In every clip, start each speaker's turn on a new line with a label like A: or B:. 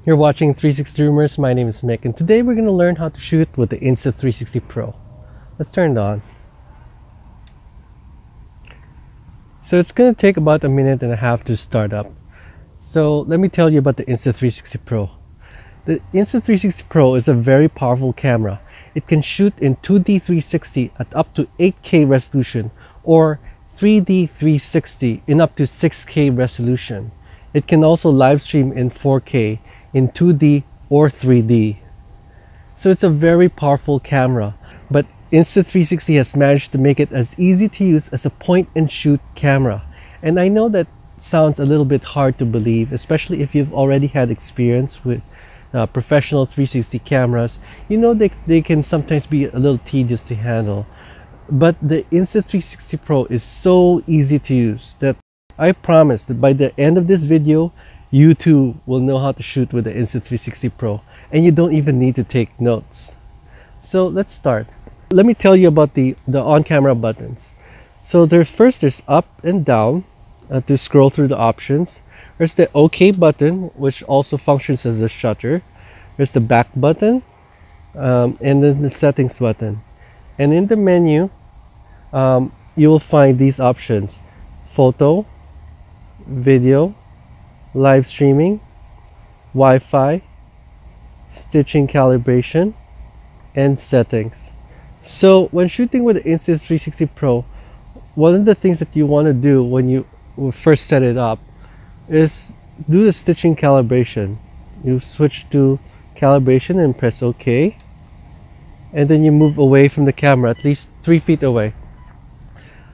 A: You're watching 360 Rumors. My name is Mick, and today we're going to learn how to shoot with the Insta360 Pro. Let's turn it on. So it's going to take about a minute and a half to start up. So let me tell you about the Insta360 Pro. The Insta360 Pro is a very powerful camera. It can shoot in 2D 360 at up to 8K resolution or 3D 360 in up to 6K resolution. It can also live stream in 4K in 2D or 3D. So it's a very powerful camera, but Insta360 has managed to make it as easy to use as a point and shoot camera. And I know that sounds a little bit hard to believe, especially if you've already had experience with professional 360 cameras. You know they can sometimes be a little tedious to handle. But the Insta360 Pro is so easy to use that I promise that by the end of this video, you too will know how to shoot with the Insta360 Pro, and you don't even need to take notes. So let's start. Let me tell you about the on-camera buttons. So there's up and down to scroll through the options. There's the OK button, which also functions as a shutter. There's the back button, and then the settings button. And in the menu, you will find these options: photo, video, live streaming, Wi-Fi, stitching calibration, and settings. So when shooting with the Insta360 Pro, one of the things that you want to do when you first set it up is do the stitching calibration. You switch to calibration and press OK, and then you move away from the camera at least 3 feet away.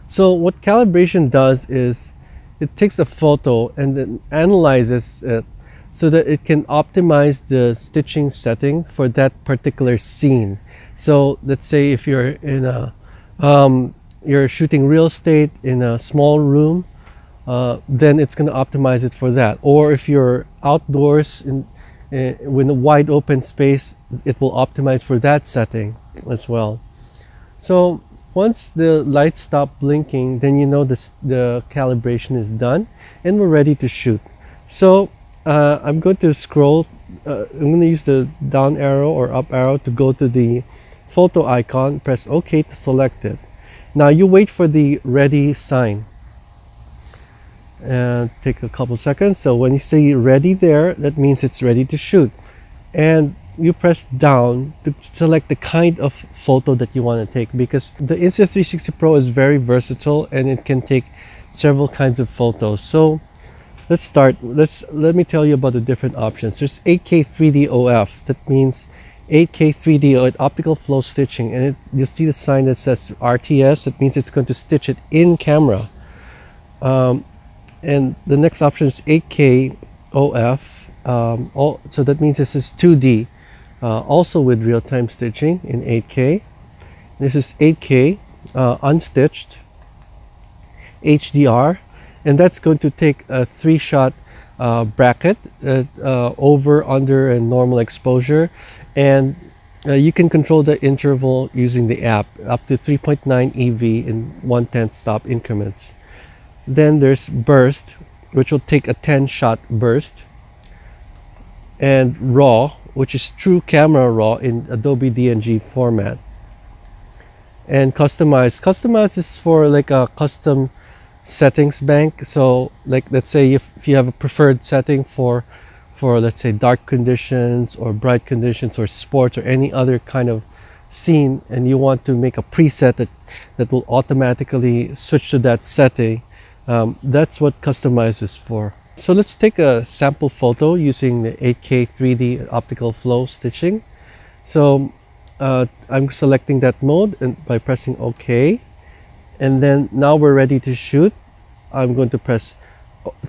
A: So what calibration does is it takes a photo and then analyzes it so that it can optimize the stitching setting for that particular scene. So let's say if you're in a you're shooting real estate in a small room, then it's going to optimize it for that. Or if you're outdoors with a wide open space, it will optimize for that setting as well. So once the lights stop blinking, then you know the calibration is done and we're ready to shoot. So I'm going to scroll. I'm going to use the down arrow or up arrow to go to the photo icon, press OK to select it. Now you wait for the ready sign and take a couple seconds. So when you see ready there, that means it's ready to shoot, and you press down to select the kind of photo that you want to take, because the Insta360 Pro is very versatile and it can take several kinds of photos. So let's start. Let me tell you about the different options. There's 8K 3D OF. That means 8K 3D with optical flow stitching, and you'll see the sign that says RTS. That means it's going to stitch it in camera. And the next option is 8K OF. So that means this is 2D. Also with real-time stitching in 8K. This is 8K unstitched HDR, and that's going to take a 3-shot bracket over, under, and normal exposure, and you can control the interval using the app up to 3.9 EV in 1/10 stop increments. Then there's burst, which will take a 10-shot burst, and raw, which is true camera raw in Adobe DNG format. And customize is for like a custom settings bank. So like, let's say if you have a preferred setting for let's say dark conditions or bright conditions or sports or any other kind of scene, and you want to make a preset that will automatically switch to that setting, that's what customize is for. So let's take a sample photo using the 8K 3D optical flow stitching. So I'm selecting that mode and by pressing OK, and then now we're ready to shoot. I'm going to press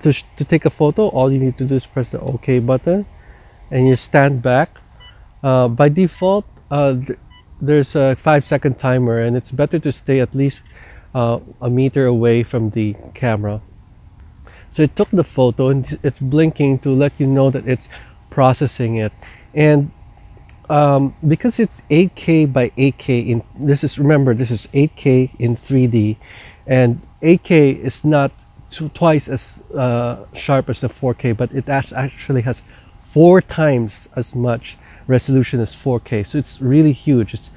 A: to take a photo. All you need to do is press the OK button and you stand back. By default there's a 5-second timer, and it's better to stay at least a meter away from the camera. So it took the photo and it's blinking to let you know that it's processing it. And because it's 8K by 8K remember this is 8K in 3D, and 8K is not twice as sharp as the 4K, but it actually has 4 times as much resolution as 4K. So it's really huge. It's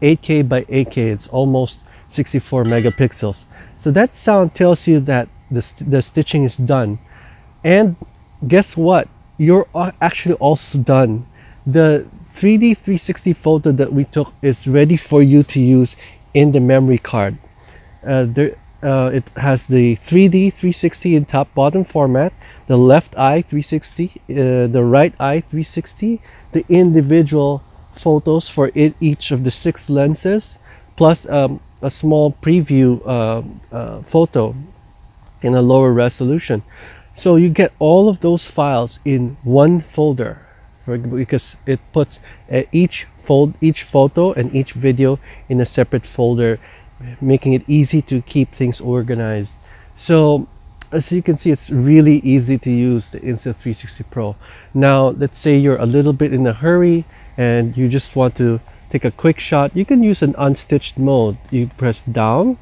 A: 8K by 8K. It's almost 64 megapixels. So that sound tells you that the stitching is done. And guess what? You're actually also done. The 3D 360 photo that we took is ready for you to use in the memory card. It has the 3D 360 in top bottom format, the left eye 360, the right eye 360, the individual photos for each of the 6 lenses, plus a small preview photo in a lower resolution. So you get all of those files in one folder, because it puts each photo and each video in a separate folder, making it easy to keep things organized. So as you can see, it's really easy to use the Insta360 Pro. Now let's say you're a little bit in a hurry and you just want to take a quick shot. You can use an unstitched mode. You press down,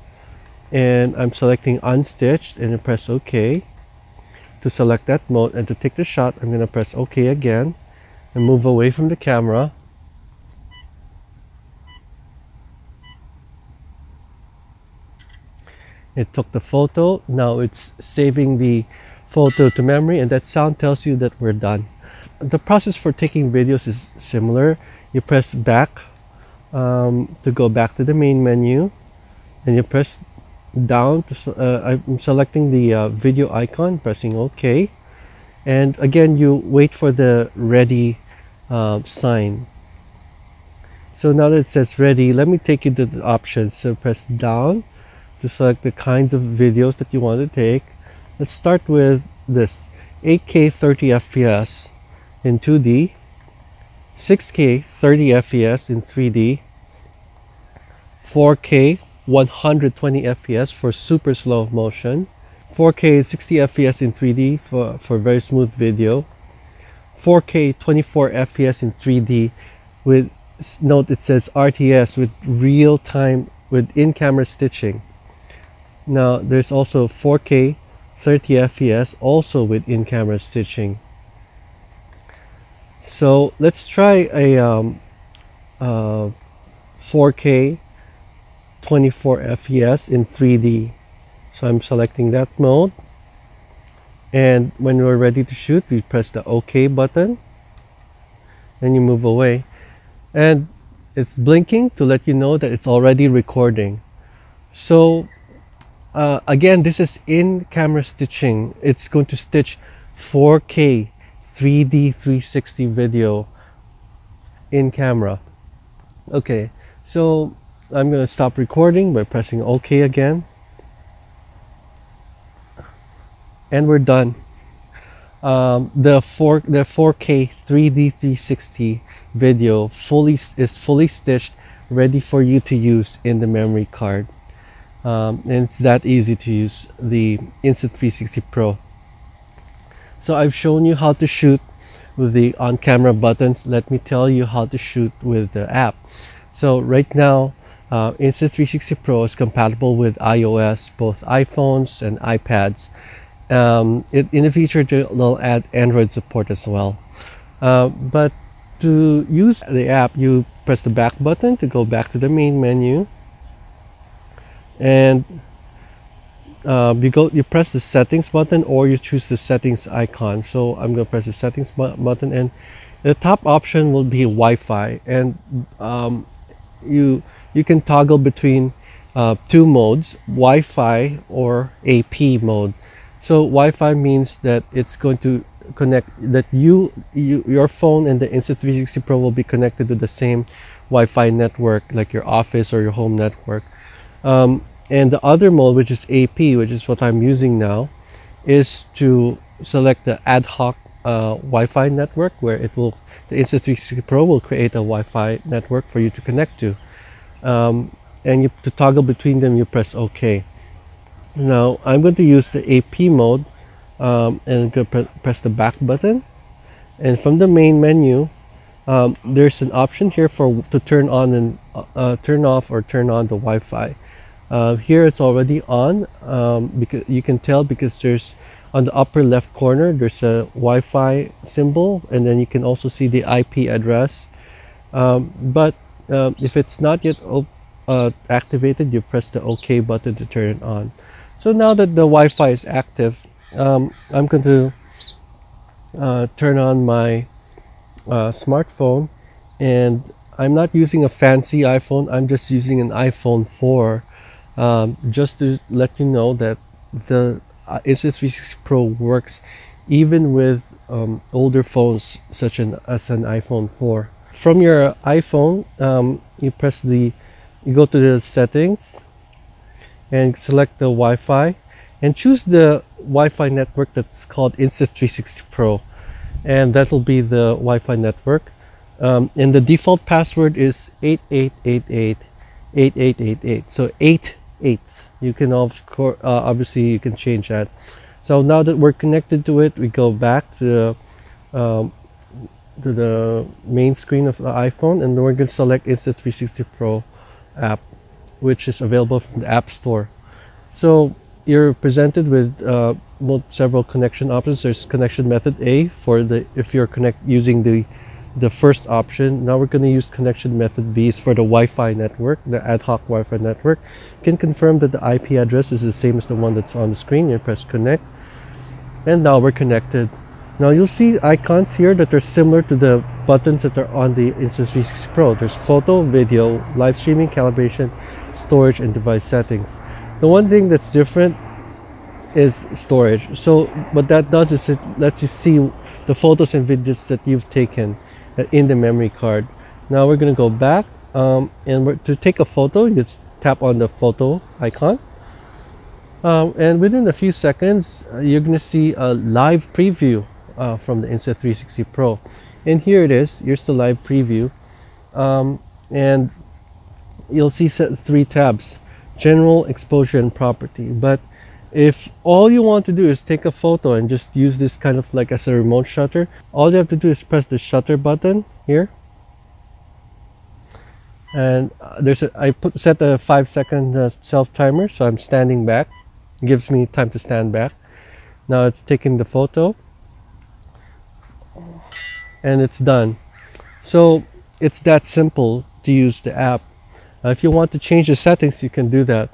A: and I'm selecting unstitched, and I press OK to select that mode. And to take the shot, I'm going to press OK again and move away from the camera. It took the photo. Now it's saving the photo to memory, and that sound tells you that we're done. The process for taking videos is similar. You press back to go back to the main menu, and you press down to I'm selecting the video icon, pressing OK, and again you wait for the ready sign. So now that it says ready, let me take you to the options. So press down to select the kinds of videos that you want to take. Let's start with this 8K 30 FPS in 2D, 6K 30 FPS in 3D, 4K 120 FPS for super slow motion, 4K 60 FPS in 3D for very smooth video, 4K 24 FPS in 3D with, note it says RTS, with real-time, with in-camera stitching. Now there's also 4K 30 FPS also with in-camera stitching. So let's try a 4K 24 FPS in 3D. So I'm selecting that mode, and when we're ready to shoot, we press the OK button, and you move away, and it's blinking to let you know that it's already recording. So again, this is in-camera stitching. It's going to stitch 4K 3D 360 video in camera. Okay, so I'm going to stop recording by pressing OK again, and we're done. The 4K 3D 360 video is fully stitched, ready for you to use in the memory card. And it's that easy to use the Insta360 Pro. So I've shown you how to shoot with the on-camera buttons. Let me tell you how to shoot with the app. So right now, Insta360 Pro is compatible with iOS, both iPhones and iPads. In the future, they'll add Android support as well. But to use the app, you press the back button to go back to the main menu, and you press the settings button, or you choose the settings icon. So I'm going to press the settings button, and the top option will be Wi-Fi, and you can toggle between 2 modes, Wi-Fi or AP mode. So Wi-Fi means that it's going to connect, that your phone and the Insta360 Pro will be connected to the same Wi-Fi network, like your office or your home network. And the other mode, which is AP, which is what I'm using now, is to select the ad-hoc Wi-Fi network, where the Insta360 Pro will create a Wi-Fi network for you to connect to. And to toggle between them, you press OK. Now I'm going to use the AP mode, and I'm going to press the back button, and from the main menu, there's an option here to turn on and turn off or turn on the Wi-Fi. Here it's already on, because you can tell, because there's On the upper left corner, there's a Wi-Fi symbol, and then you can also see the IP address. If it's not yet activated, you press the OK button to turn it on. So now that the Wi-Fi is active, I'm going to turn on my smartphone, and I'm not using a fancy iPhone. I'm just using an iPhone 4, just to let you know that the Insta360 Pro works even with older phones such as an iPhone 4. From your iPhone, you go to the settings and select the Wi-Fi and choose the Wi-Fi network that's called Insta360 Pro, and that'll be the Wi-Fi network. And the default password is 88888888. So 8 8s. You can obviously you can change that. So now that we're connected to it, we go back to the main screen of the iPhone, and we're going to select Insta360 Pro app, which is available from the App Store. So you're presented with several connection options. There's connection method A for if you're using the first option. Now we're going to use connection method B for the Wi-Fi network, the ad hoc Wi-Fi network. You can confirm that the IP address is the same as the one that's on the screen. You press connect, and now we're connected. Now you'll see icons here that are similar to the buttons that are on the Insta360 Pro. There's photo, video, live streaming, calibration, storage, and device settings. The one thing that's different is storage. So what that does is it lets you see the photos and videos that you've taken in the memory card. Now we're going to go back, and to take a photo, you just tap on the photo icon. And within a few seconds, you're going to see a live preview from the Insta360 Pro. And here it is. Here's the live preview. And you'll see 3 tabs: general, exposure, and property. But if all you want to do is take a photo and just use this kind of like as a remote shutter, all you have to do is press the shutter button here. And I set a 5-second self timer, so I'm standing back. It gives me time to stand back. Now it's taking the photo, and it's done. So it's that simple to use the app. If you want to change the settings, you can do that.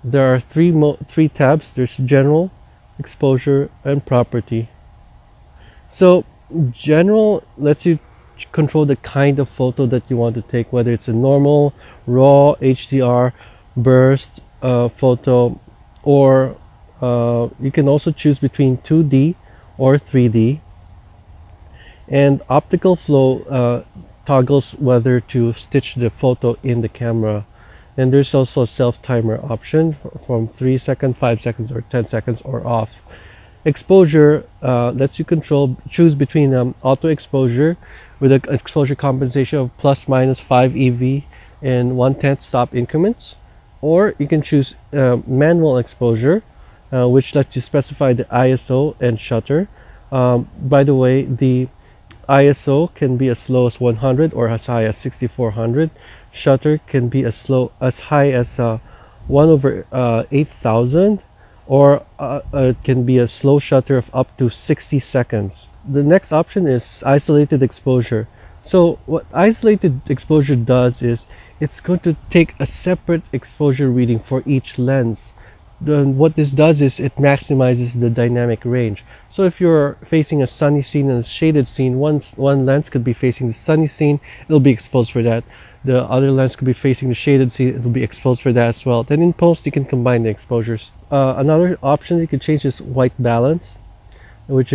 A: There are three tabs. There's general, exposure, and property. So general lets you control the kind of photo that you want to take, whether it's a normal, raw, HDR, burst photo, or you can also choose between 2D or 3D. And optical flow toggles whether to stitch the photo in the camera. And there's also a self timer option from 3 seconds, 5 seconds, or 10 seconds, or off. Exposure lets you choose between auto exposure with an exposure compensation of ±5 EV and 1/10 stop increments, or you can choose manual exposure, which lets you specify the ISO and shutter. By the way, the ISO can be as low as 100 or as high as 6400. Shutter can be as high as 1/8000, or it can be a slow shutter of up to 60 seconds. The next option is isolated exposure. So what isolated exposure does is it's going to take a separate exposure reading for each lens. Then what this does is it maximizes the dynamic range. So if you're facing a sunny scene and a shaded scene, one lens could be facing the sunny scene, it'll be exposed for that. The other lens could be facing the shaded scene, it'll be exposed for that as well. Then in post, you can combine the exposures. Another option you can change is white balance, which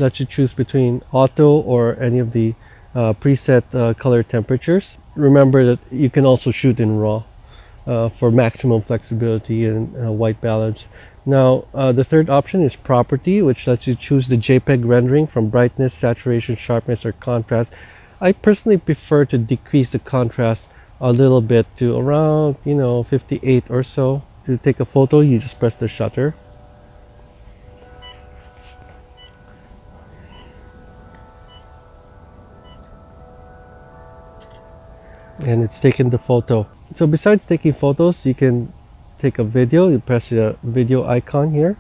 A: lets you choose between auto or any of the preset color temperatures. Remember that you can also shoot in RAW for maximum flexibility and white balance. Now the third option is property, which lets you choose the JPEG rendering from brightness, saturation, sharpness, or contrast. I personally prefer to decrease the contrast a little bit to around 58 or so. To take a photo, you just press the shutter. And it's taken the photo. So besides taking photos, you can take a video. You press the video icon here,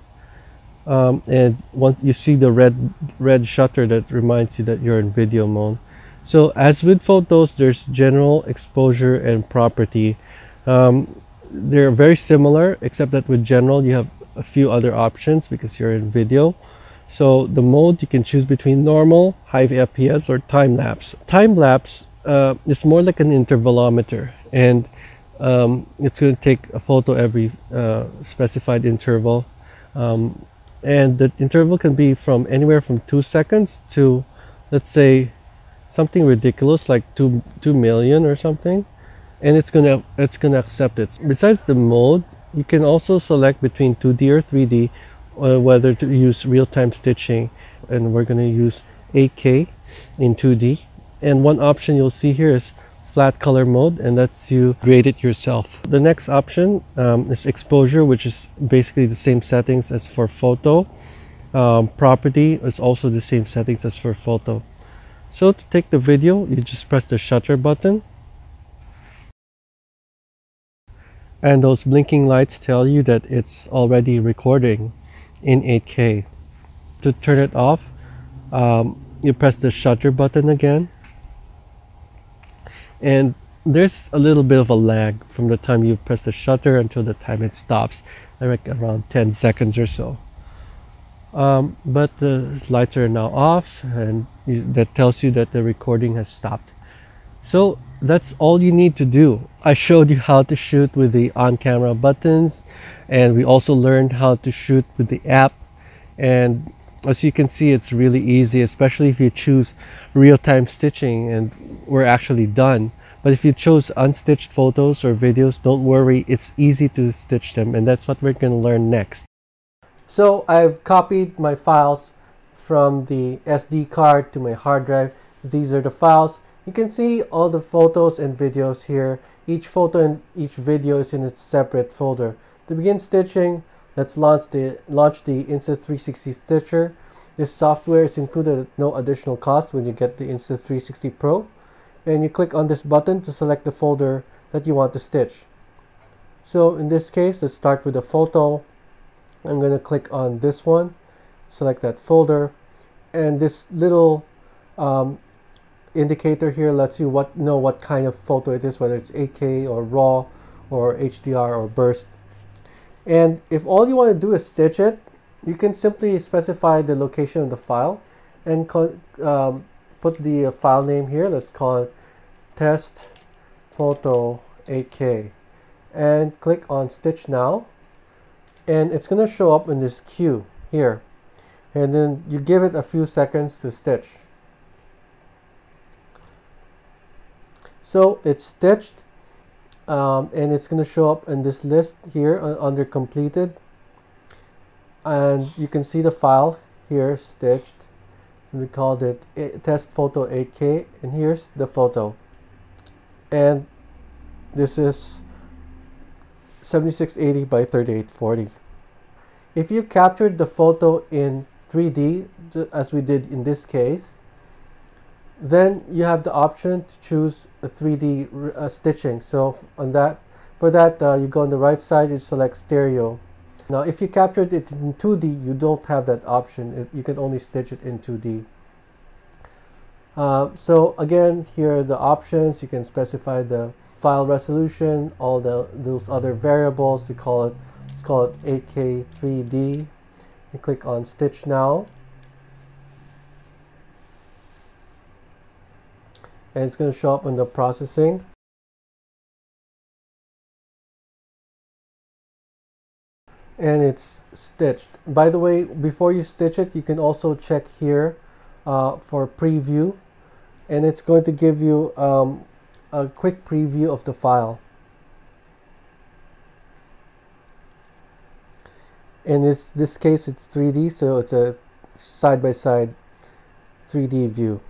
A: And once you see the red shutter, that reminds you that you're in video mode. So as with photos, there's general, exposure, and property. They're very similar, except that with general you have a few other options because you're in video. So the mode, you can choose between normal, high FPS, or time lapse. Time lapse is more like an intervalometer, and it's going to take a photo every specified interval. And the interval can be from anywhere from 2 seconds to, let's say, something ridiculous like 2 million or something, and it's gonna accept it. Besides the mode, you can also select between 2D or 3D, whether to use real-time stitching, and we're gonna use 8K in 2D. And one option you'll see here is flat color mode, and that's you grade it yourself. The next option is exposure, which is basically the same settings as for photo. Property is also the same settings as for photo. So to take the video, you just press the shutter button, and those blinking lights tell you that it's already recording in 8K. To turn it off, you press the shutter button again, and there's a little bit of a lag from the time you press the shutter until the time it stops, like around 10 seconds or so. But the lights are now off, and that tells you that the recording has stopped. So that's all you need to do. I showed you how to shoot with the on-camera buttons, and we also learned how to shoot with the app. And as you can see, it's really easy, especially if you choose real-time stitching, and we're actually done. But if you chose unstitched photos or videos, don't worry, it's easy to stitch them, and that's what we're going to learn next. So I've copied my files from the SD card to my hard drive. These are the files. You can see all the photos and videos here. Each photo and each video is in its separate folder. To begin stitching, let's launch the Insta360 Stitcher. This software is included at no additional cost when you get the Insta360 Pro. And you click on this button to select the folder that you want to stitch. So in this case, let's start with a photo. I'm going to click on this one, select that folder, and this little indicator here lets you know what kind of photo it is, whether it's 8K or RAW or HDR or burst. And if all you want to do is stitch it, you can simply specify the location of the file and put the file name here. Let's call it test photo 8K, and click on stitch now, and it's going to show up in this queue here, and then you give it a few seconds to stitch. So it's stitched, and it's going to show up in this list here under completed, and you can see the file here stitched. We called it test photo 8K, and here's the photo, and this is 7680 by 3840. If you captured the photo in 3D, as we did in this case, then you have the option to choose a 3D stitching. So for that, you go on the right side, you select stereo. Now if you captured it in 2D, you don't have that option. You can only stitch it in 2D. So again, here are the options. You can specify the file resolution, all those other variables. Let's call it 8K 3D. You click on stitch now, and it's going to show up in the processing. And it's stitched. By the way, before you stitch it, you can also check here for preview, and it's going to give you a quick preview of the file. In this case, it's 3D, so it's a side-by-side 3D view.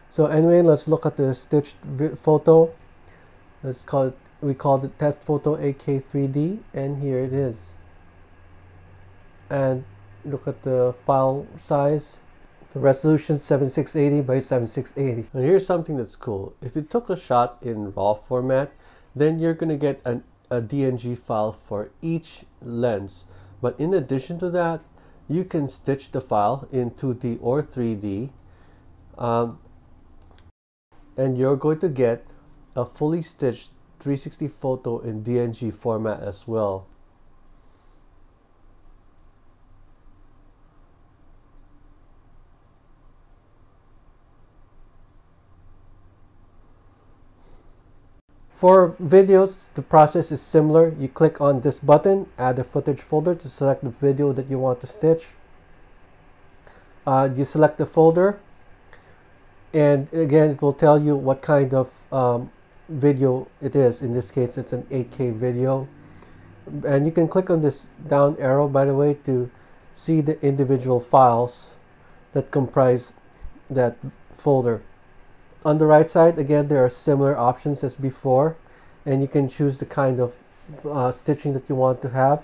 A: So anyway, let's look at the stitched photo. We called it test photo 8K 3D, and here it is. And look at the file size. The resolution 7680 by 7680. Now here's something that's cool. If you took a shot in RAW format, then you're going to get a a DNG file for each lens. But in addition to that, you can stitch the file in 2D or 3D, and you're going to get a fully stitched 360 photo in DNG format as well. For videos, the process is similar. You click on this button, add a footage folder to select the video that you want to stitch. You select the folder, and again it will tell you what kind of video it is. In this case, it's an 8K video. And you can click on this down arrow, by the way, to see the individual files that comprise that folder. On the right side, again, there are similar options as before, and you can choose the kind of stitching that you want to have.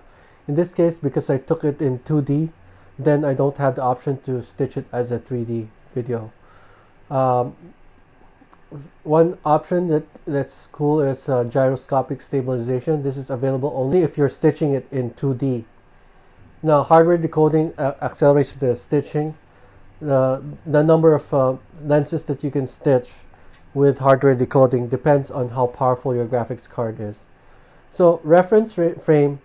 A: In this case, because I took it in 2D, then I don't have the option to stitch it as a 3D video. One option that's cool is gyroscopic stabilization. This is available only if you're stitching it in 2D. Now, hardware decoding accelerates the stitching. The number of lenses that you can stitch with hardware decoding depends on how powerful your graphics card is. So reference frame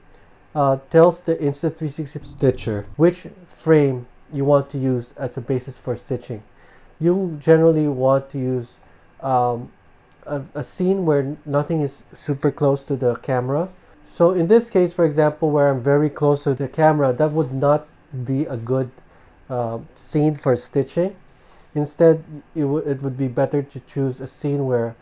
A: tells the Insta360 stitcher which frame you want to use as a basis for stitching. You generally want to use a scene where nothing is super close to the camera. So in this case, for example, where I'm very close to the camera, that would not be a good scene for stitching. Instead, it would be better to choose a scene where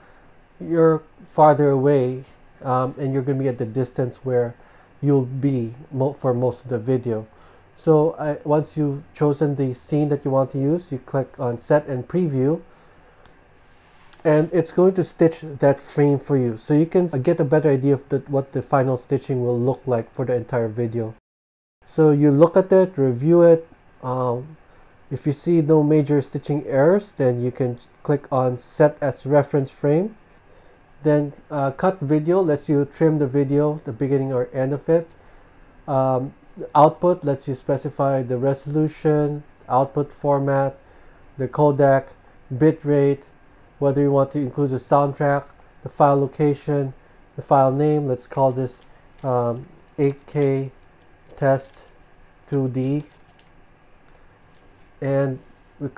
A: you're farther away and you're going to be at the distance where you'll be for most of the video. So once you've chosen the scene that you want to use, you click on Set and Preview, and it's going to stitch that frame for you. So you can get a better idea of what the final stitching will look like for the entire video. So you look at it, review it. If you see no major stitching errors, then you can click on Set as Reference Frame. Then Cut Video lets you trim the video, the beginning or end of it. The Output lets you specify the resolution, output format, the codec, bit rate, whether you want to include the soundtrack, the file location, the file name. Let's call this 8K test 2D. And we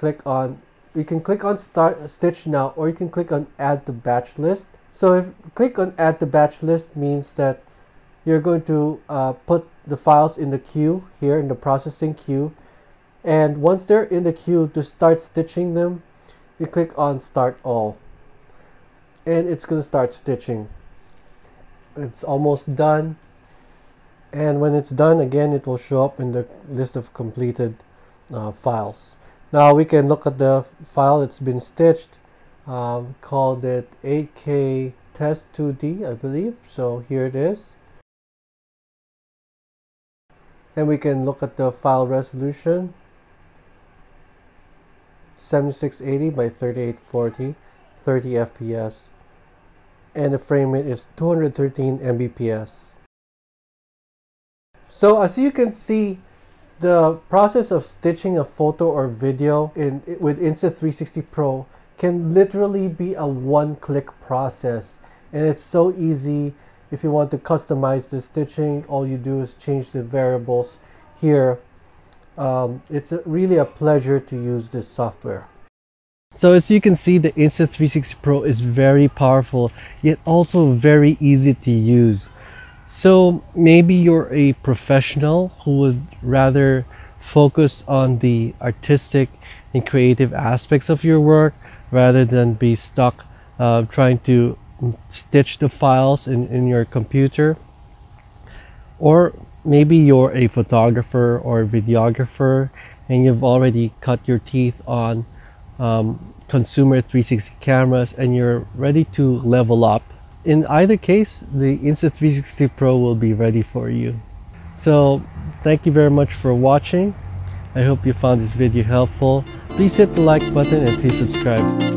A: can click on Start Stitch Now, or you can click on Add to Batch List. So if you click on Add to Batch List, means that you're going to put the files in the queue here, in the processing queue, and once they're in the queue, to start stitching them, you click on Start All, and it's going to start stitching. It's almost done, and when it's done, again, it will show up in the list of completed files. Now we can look at the file that's been stitched. Called it 8K test 2D, I believe. So here it is, and we can look at the file resolution, 7680 by 3840, 30 FPS, and the frame rate is 213 Mbps. So as you can see, the process of stitching a photo or video with Insta360 Pro can literally be a one-click process, and it's so easy. If you want to customize the stitching, all you do is change the variables here. It's really a pleasure to use this software. So as you can see, the Insta360 Pro is very powerful, yet also very easy to use. So maybe you're a professional who would rather focus on the artistic and creative aspects of your work rather than be stuck trying to stitch the files in your computer. Or maybe you're a photographer or a videographer and you've already cut your teeth on consumer 360 cameras and you're ready to level up. In either case, the Insta360 Pro will be ready for you. So thank you very much for watching. I hope you found this video helpful. Please hit the like button and please subscribe.